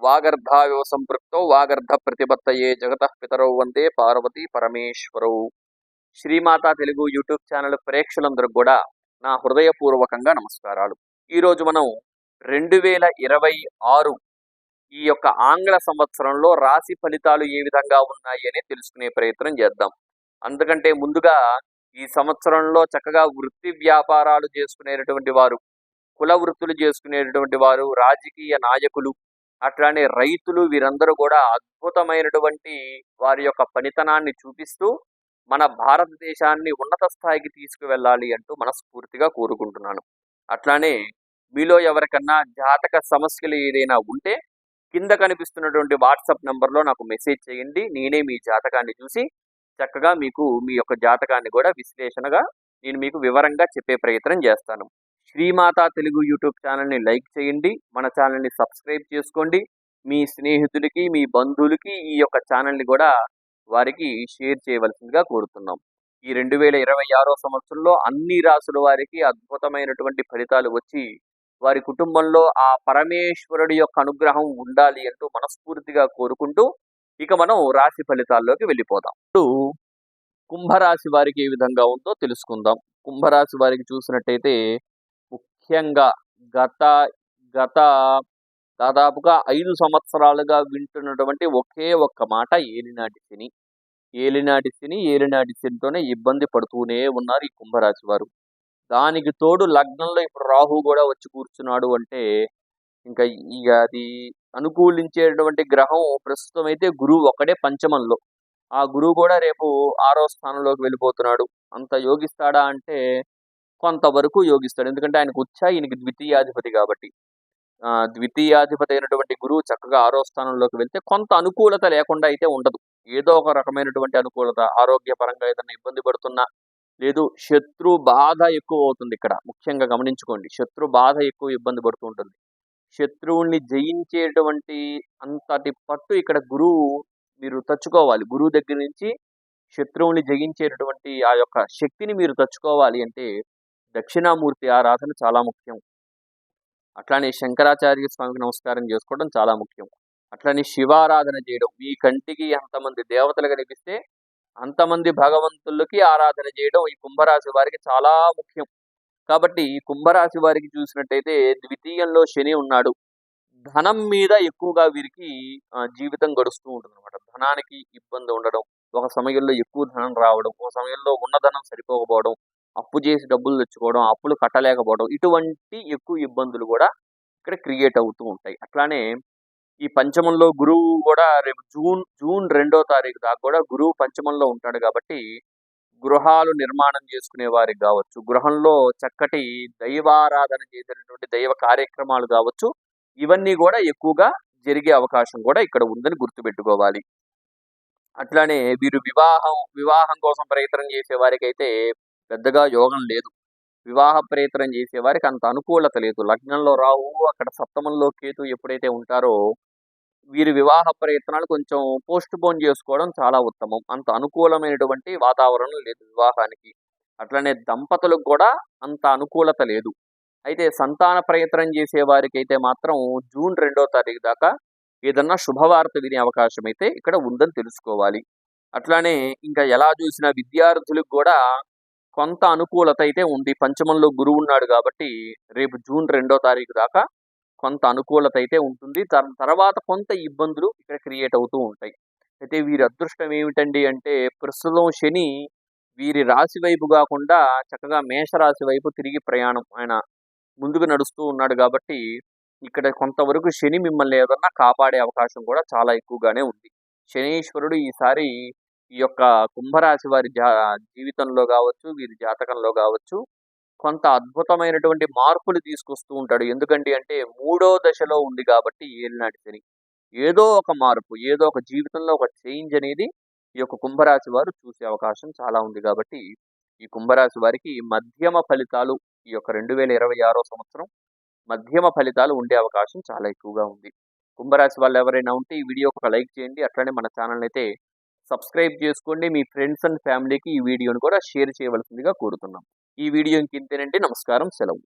వాగర్ధాయో సంపృక్తో వాగర్ధ ప్రతిపత్తయే జగతః పితరౌ వందే Parvati పరమేశ్వరౌ. Shri Mata Telugu YouTube channel ప్రేక్షకులందరికీ కూడా నా హృదయపూర్వకంగా నమస్కారాలు. ఈరోజు మనం 2026 ఈ యొక్క ఆంగ్ల సంవత్సరంలో రాశి ఫలితాలు ఏ విధంగా ఉన్నాయి అని తెలుసుకునే ప్రయత్నం చేద్దాం. అందుకంటే ముందుగా ఈ సంవత్సరంలో చక్కగా వృత్తి వ్యాపారాలు చేసుకునేటటువంటి వారు, కుల వృత్తులు చేసుకునేటటువంటి వారు, రాజకీయ నాయకులు, అట్లానే రైతులు, వీరందరూ కూడా అద్భుతమైనటువంటి వారి యొక్క పనితనాన్ని చూపిస్తూ మన భారతదేశాన్ని ఉన్నత స్థాయికి తీసుకువెళ్ళాలి అంటూ మనస్ఫూర్తిగా కోరుకుంటున్నాను. అట్లానే మీలో ఎవరికన్నా జాతక సమస్యలు ఏదైనా ఉంటే కింద కనిపిస్తున్నటువంటి వాట్సాప్ నంబర్లో నాకు మెసేజ్ చేయండి. నేనే మీ జాతకాన్ని చూసి చక్కగా మీకు మీ యొక్క జాతకాన్ని కూడా విశ్లేషణగా నేను మీకు వివరంగా చెప్పే ప్రయత్నం చేస్తాను. శ్రీమాతా తెలుగు యూట్యూబ్ ఛానల్ని లైక్ చేయండి, మన ఛానల్ని సబ్స్క్రైబ్ చేసుకోండి. మీ స్నేహితులకి, మీ బంధువులకి ఈ యొక్క ఛానల్ని కూడా వారికి షేర్ చేయవలసిందిగా కోరుతున్నాం. ఈ 2026 సంవత్సరంలో అన్ని రాసుల వారికి అద్భుతమైనటువంటి ఫలితాలు వచ్చి వారి కుటుంబంలో ఆ పరమేశ్వరుడి యొక్క అనుగ్రహం ఉండాలి అంటూ మనస్ఫూర్తిగా కోరుకుంటూ ఇక మనం రాశి ఫలితాల్లోకి వెళ్ళిపోదాం. ఇప్పుడు కుంభరాశి వారికి ఏ విధంగా ఉందో తెలుసుకుందాం. కుంభరాశి వారికి చూసినట్టయితే ముఖ్యంగా గత గత దాదాపుగా 5 సంవత్సరాలుగా వింటున్నటువంటి ఒకే ఒక్క మాట ఏలినాటి శని. ఏలినాటి శనితోనే ఇబ్బంది పడుతూనే ఉన్నారు ఈ కుంభరాశి వారు. దానికి తోడు లగ్నంలో ఇప్పుడు రాహు కూడా వచ్చి కూర్చున్నాడు అంటే ఇంకా ఇక అది అనుకూలించేటువంటి గ్రహం ప్రస్తుతం అయితే గురువు ఒక్కడే పంచమంలో. ఆ గురువు కూడా రేపు 6వ స్థానంలోకి వెళ్ళిపోతున్నాడు. అంత యోగిస్తాడా అంటే కొంతవరకు యోగిస్తాడు. ఎందుకంటే ఆయనకు ఈయనకి ద్వితీయాధిపతి కాబట్టి. ద్వితీయాధిపతి అయినటువంటి గురువు చక్కగా 6వ స్థానంలోకి వెళ్తే కొంత అనుకూలత లేకుండా అయితే ఉండదు. ఏదో ఒక రకమైనటువంటి అనుకూలత, ఆరోగ్యపరంగా ఏదైనా ఇబ్బంది పడుతున్నా, లేదు శత్రు బాధ ఎక్కువ అవుతుంది. ఇక్కడ ముఖ్యంగా గమనించుకోండి, శత్రు బాధ ఎక్కువ ఇబ్బంది పడుతూ ఉంటుంది. శత్రువుల్ని జయించేటువంటి అంతటి పట్టు ఇక్కడ గురువు మీరు తెచ్చుకోవాలి. గురువు దగ్గర నుంచి శత్రువుని జయించేటటువంటి ఆ యొక్క శక్తిని మీరు తెచ్చుకోవాలి అంటే దక్షిణామూర్తి ఆరాధన చాలా ముఖ్యం. అట్లానే శంకరాచార్య స్వామికి నమస్కారం చేసుకోవడం చాలా ముఖ్యం. అట్లానే శివారాధన చేయడం. మీ కంటికి ఎంతమంది దేవతలు కనిపిస్తే అంతమంది భగవంతులకి ఆరాధన చేయడం ఈ కుంభరాశి వారికి చాలా ముఖ్యం. కాబట్టి ఈ కుంభరాశి వారికి చూసినట్టయితే ద్వితీయంలో శని ఉన్నాడు. ధనం మీద ఎక్కువగా వీరికి జీవితం గడుస్తూ ఉంటుంది అనమాట. ధనానికి ఇబ్బంది ఉండడం, ఒక సమయంలో ఎక్కువ ధనం రావడం, ఒక సమయంలో ఉన్న ధనం సరిపోకపోవడం, అప్పు చేసి డబ్బులు తెచ్చుకోవడం, అప్పులు కట్టలేకపోవడం, ఇటువంటి ఎక్కువ ఇబ్బందులు కూడా ఇక్కడ క్రియేట్ అవుతూ ఉంటాయి. అట్లానే ఈ పంచమంలో గురువు కూడా రేపు జూన్ 2వ తారీఖు దాకా కూడా గురువు పంచమంలో ఉంటాడు. కాబట్టి గృహాలు నిర్మాణం చేసుకునే వారికి కావచ్చు, గృహంలో చక్కటి దైవారాధన చేసేటటువంటి దైవ కార్యక్రమాలు కావచ్చు, ఇవన్నీ కూడా ఎక్కువగా జరిగే అవకాశం కూడా ఇక్కడ ఉందని గుర్తుపెట్టుకోవాలి. అట్లానే వీరు వివాహం కోసం ప్రయత్నం చేసే వారికి అయితే పెద్దగా యోగం లేదు. వివాహ ప్రయత్నం చేసే వారికి అంత అనుకూలత లేదు. లగ్నంలో రావు, అక్కడ సప్తమంలో కేతు ఎప్పుడైతే ఉంటారో వీరి వివాహ ప్రయత్నాలు కొంచెం పోస్ట్ పోన్ చేసుకోవడం చాలా ఉత్తమం. అంత అనుకూలమైనటువంటి వాతావరణం లేదు వివాహానికి. అట్లనే దంపతులకు కూడా అంత అనుకూలత లేదు. అయితే సంతాన ప్రయత్నం చేసే వారికి అయితే మాత్రం జూన్ 2వ తారీఖు దాకా ఏదన్నా శుభవార్త వినే అవకాశం అయితే ఇక్కడ ఉందని తెలుసుకోవాలి. అట్లానే ఇంకా ఎలా చూసినా విద్యార్థులకు కూడా కొంత అనుకూలత అయితే ఉంది. పంచమంలో గురువు ఉన్నాడు కాబట్టి రేపు జూన్ 2వ తారీఖు దాకా కొంత అనుకూలత అయితే ఉంటుంది. తర్వాత కొంత ఇబ్బందులు ఇక్కడ క్రియేట్ అవుతూ ఉంటాయి. అయితే వీరి అదృష్టం ఏమిటండి అంటే ప్రస్తుతం శని వీరి రాశి వైపు కాకుండా చక్కగా మేషరాశి వైపు తిరిగి ప్రయాణం ఆయన ముందుకు నడుస్తూ ఉన్నాడు. కాబట్టి ఇక్కడ కొంతవరకు శని మిమ్మల్ని ఏదన్నా కాపాడే అవకాశం కూడా చాలా ఎక్కువగానే ఉంది. శనీశ్వరుడు ఈసారి ఈ యొక్క కుంభరాశి వారి జీవితంలో కావచ్చు, వీరి జాతకంలో కావచ్చు కొంత అద్భుతమైనటువంటి మార్పులు తీసుకొస్తూ ఉంటాడు. ఎందుకంటే 3వ దశలో ఉంది కాబట్టి ఏలినాటి శని ఏదో ఒక మార్పు, ఏదో ఒక జీవితంలో ఒక చేంజ్ అనేది ఈ యొక్క కుంభరాశి వారు చూసే అవకాశం చాలా ఉంది. కాబట్టి ఈ కుంభరాశి వారికి మధ్యమ ఫలితాలు ఈ యొక్క 2026 సంవత్సరం మధ్యమ ఫలితాలు ఉండే అవకాశం చాలా ఎక్కువగా ఉంది. కుంభరాశి వాళ్ళు ఎవరైనా ఉంటే ఈ వీడియోకి ఒక లైక్ చేయండి. అట్లనే మన ఛానల్ అయితే సబ్స్క్రైబ్ చేసుకోండి. మీ ఫ్రెండ్స్ అండ్ ఫ్యామిలీకి ఈ వీడియోని కూడా షేర్ చేయవలసిందిగా కోరుతున్నాం. ఈ వీడియో ఇంతేనండి. నమస్కారం, సెలవు.